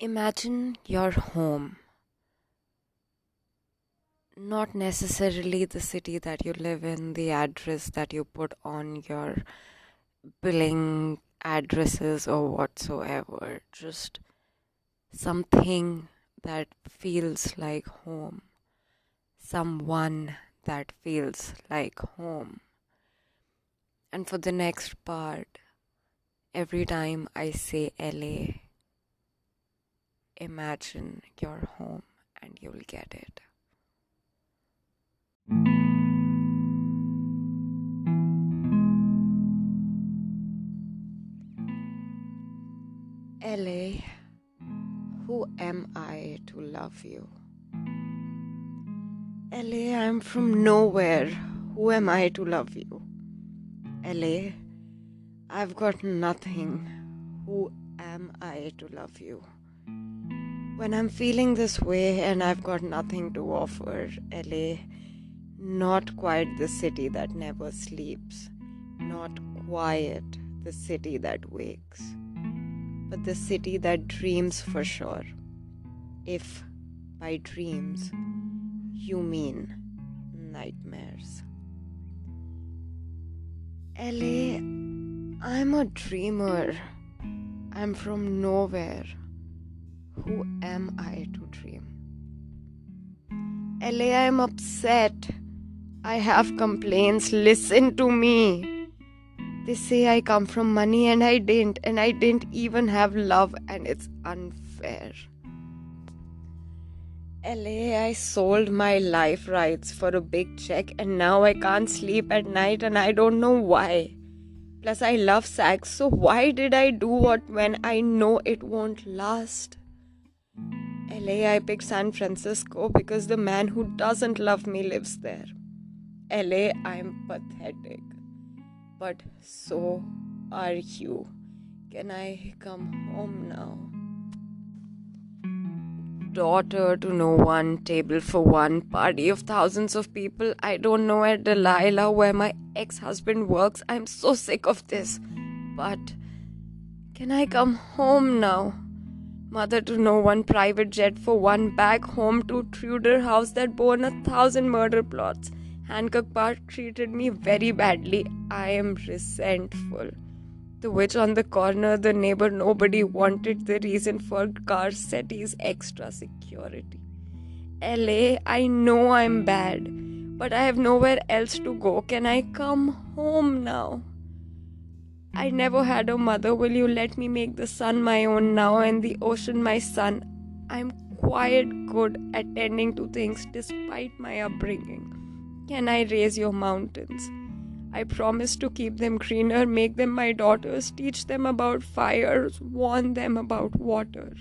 Imagine your home, not necessarily the city that you live in, the address that you put on your billing addresses or whatsoever, just something that feels like home, someone that feels like home. And for the next part, every time I say LA, imagine your home and you'll get it. LA, who am I to love you? LA, I'm from nowhere. Who am I to love you? LA, I've got nothing. Who am I to love you? When I'm feeling this way and I've got nothing to offer, LA, not quite the city that never sleeps, not quiet the city that wakes, but the city that dreams for sure. If by dreams you mean nightmares. LA, I'm a dreamer. I'm from nowhere. Who am I to dream? LA, I'm upset. I have complaints. Listen to me. They say I come from money and I didn't even have love, and it's unfair. LA, I sold my life rights for a big check and now I can't sleep at night and I don't know why. Plus, I love sex, so why did I do what when I know it won't last? LA, I picked San Francisco because the man who doesn't love me lives there. LA, I'm pathetic. But so are you. Can I come home now? Daughter to no one, table for one, party of thousands of people. I don't know where Delilah, where my ex-husband works. I'm so sick of this. But can I come home now? Mother to no one, private jet for one, back home to Tudor house that bore 1,000 murder plots. Hancock Park treated me very badly. I am resentful. The witch on the corner, the neighbor nobody wanted, the reason for Garcetti's extra security. LA, I know I'm bad, but I have nowhere else to go. Can I come home now? I never had a mother. Will you let me make the sun my own now and the ocean my son? I'm quite good at tending to things despite my upbringing. Can I raise your mountains? I promise to keep them greener, make them my daughters, teach them about fires, warn them about water.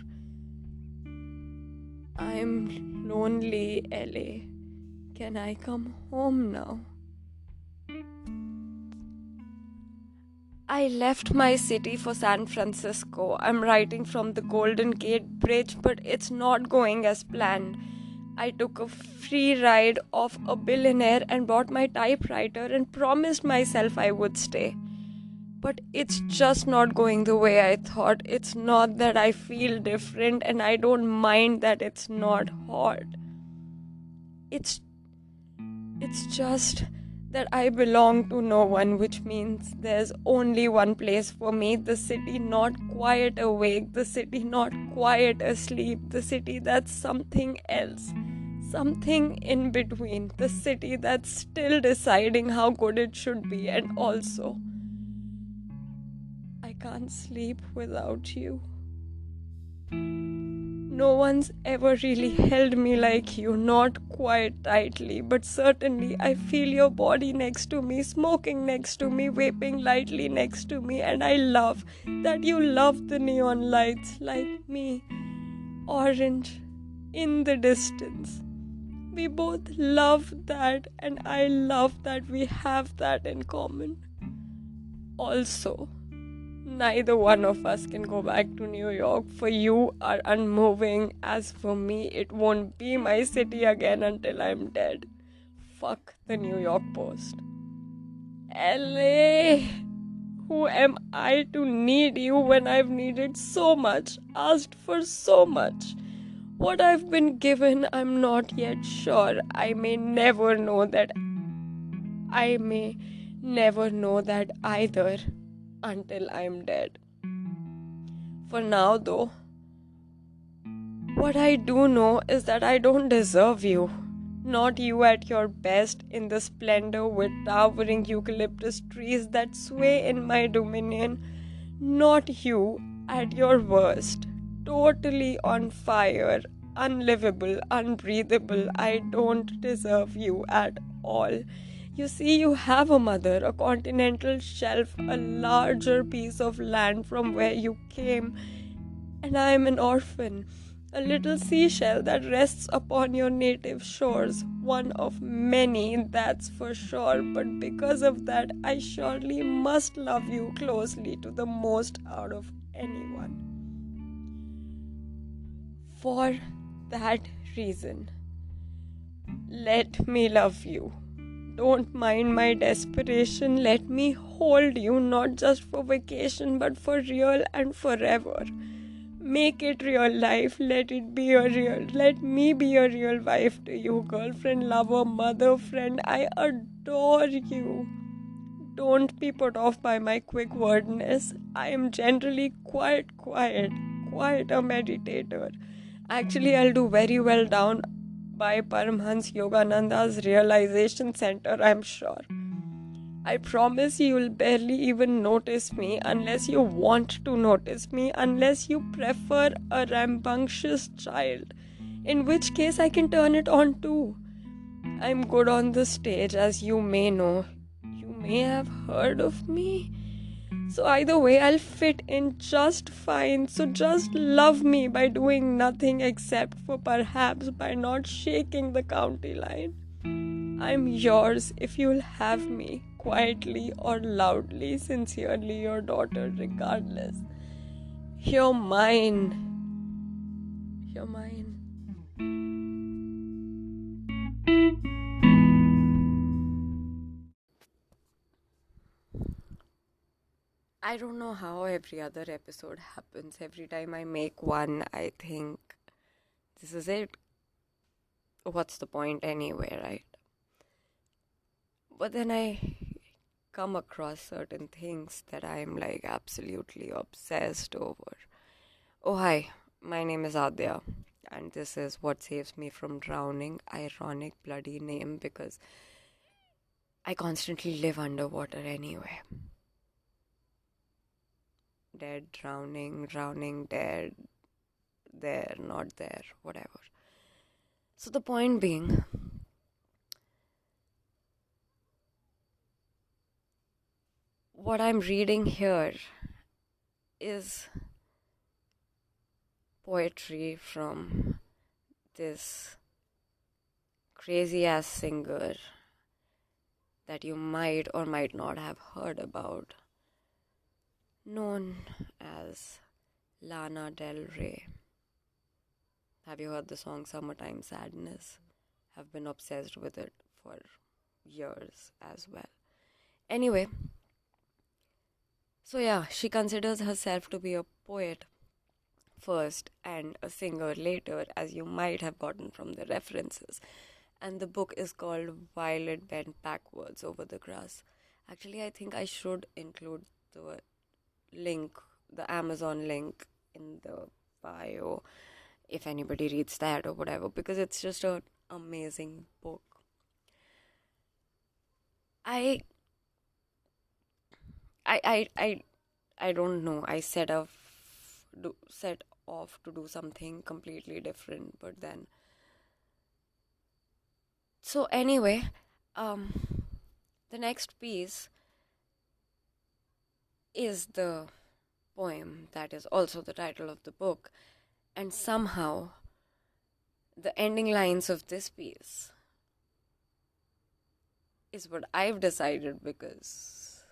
I'm lonely, LA. Can I come home now? I left my city for San Francisco. I'm writing from the Golden Gate Bridge, but it's not going as planned. I took a free ride off a billionaire and bought my typewriter and promised myself I would stay. But it's just not going the way I thought. It's not that I feel different and I don't mind that it's not hot. It's just that I belong to no one, which means there's only one place for me, the city not quiet awake, the city not quiet asleep, the city that's something else, something in between, the city that's still deciding how good it should be, and also, I can't sleep without you. No one's ever really held me like you, not quite tightly, but certainly I feel your body next to me, smoking next to me, vaping lightly next to me, and I love that you love the neon lights like me. Orange in the distance. We both love that, and I love that we have that in common. Also, neither one of us can go back to New York, for you are unmoving. As for me, it won't be my city again until I'm dead. Fuck the New York Post. LA, who Who am I to need you when I've needed so much, asked for so much? What I've been given, I'm not yet sure. I may never know that either until I'm dead. For now, though, what I do know is that I don't deserve you. Not you at your best, in the splendor with towering eucalyptus trees that sway in my dominion. Not you at your worst, totally on fire, unlivable, unbreathable. I don't deserve you at all. You see, you have a mother, a continental shelf, a larger piece of land from where you came, and I am an orphan, a little seashell that rests upon your native shores, one of many, that's for sure, but because of that, I surely must love you closely to the most out of anyone. For that reason, let me love you. Don't mind my desperation. Let me hold you, not just for vacation, but for real and forever. Make it real life. Let me be a real wife to you, girlfriend, lover, mother, friend. I adore you. Don't be put off by my quick wordness. I am generally quite a meditator. Actually, I'll do very well down by Paramhans Yogananda's realization center, I'm sure. I promise you'll barely even notice me unless you want to notice me, unless you prefer a rambunctious child, in which case I can turn it on too. I'm good on the stage, as you may know. You may have heard of me. So either way, I'll fit in just fine. So just love me by doing nothing except for perhaps by not shaking the county line. I'm yours if you'll have me, quietly or loudly, sincerely your daughter, regardless. You're mine. You're mine. I don't know how every other episode happens. Every time I make one, I think, this is it. What's the point anyway, right? But then I come across certain things that I'm like absolutely obsessed over. Oh, hi, my name is Adya, and this is What Saves Me from Drowning. Ironic bloody name because I constantly live underwater anyway. Dead, drowning, dead, there, not there, whatever. So the point being, what I'm reading here is poetry from this crazy ass singer that you might or might not have heard about, known as Lana Del Rey. Have you heard the song Summertime Sadness? Have been obsessed with it for years as well. Anyway, so yeah, she considers herself to be a poet first and a singer later, as you might have gotten from the references. And the book is called Violet Bent Backwards Over the Grass. Actually, I think I should include the link, the Amazon link in the bio if anybody reads that or whatever, because it's just an amazing book. I don't know. I set off to do something completely different, but then. So anyway, the next piece is the poem that is also the title of the book, and somehow the ending lines of this piece is what I've decided because,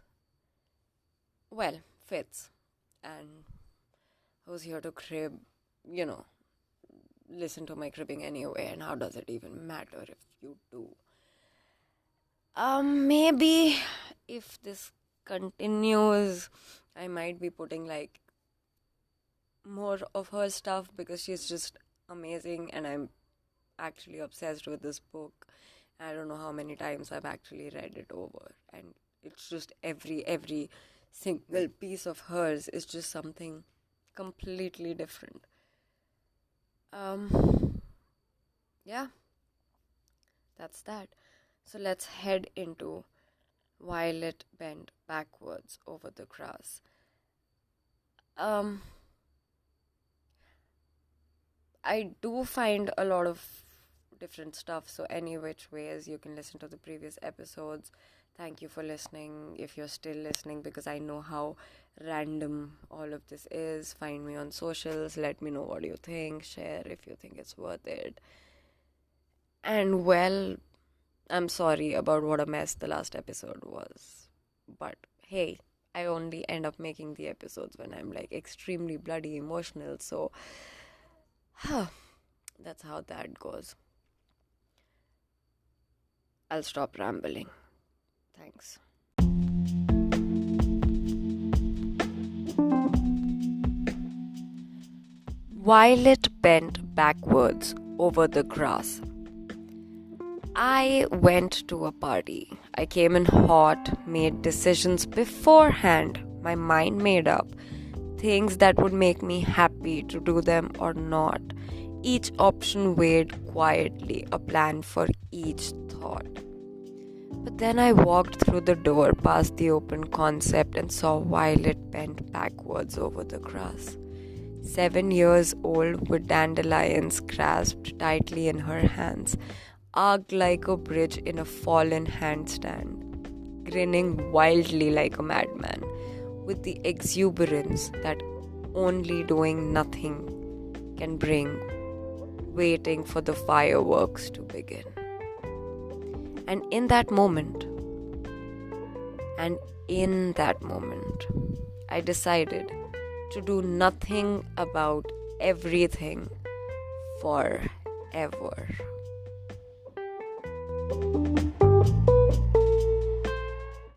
well, fits. And who's here to crib, listen to my cribbing anyway, and how does it even matter if you do? Maybe if this continues. I might be putting like more of her stuff because she's just amazing, and I'm actually obsessed with this book. I don't know how many times I've actually read it over, and it's just every single piece of hers is just something completely different. Yeah, that's that. So let's head into Violet Bent Backwards Over the Grass. I do find a lot of different stuff, so any which ways you can listen to the previous episodes. Thank you for listening, if you're still listening, because I know how random all of this is. Find me on socials, let me know what you think, share if you think it's worth it. And well, I'm sorry about what a mess the last episode was, but hey, I only end up making the episodes when I'm like extremely bloody emotional, so that's how that goes. I'll stop rambling. Thanks. Violet bent backwards over the grass. I went to a party. I came in hot, made decisions beforehand. My mind made up things that would make me happy to do them or not. Each option weighed quietly, a plan for each thought. But then I walked through the door past the open concept and saw Violet bent backwards over the grass. 7 years old, with dandelions grasped tightly in her hands, arched like a bridge in a fallen handstand, grinning wildly like a madman, with the exuberance that only doing nothing can bring, waiting for the fireworks to begin. And in that moment, I decided to do nothing about everything forever.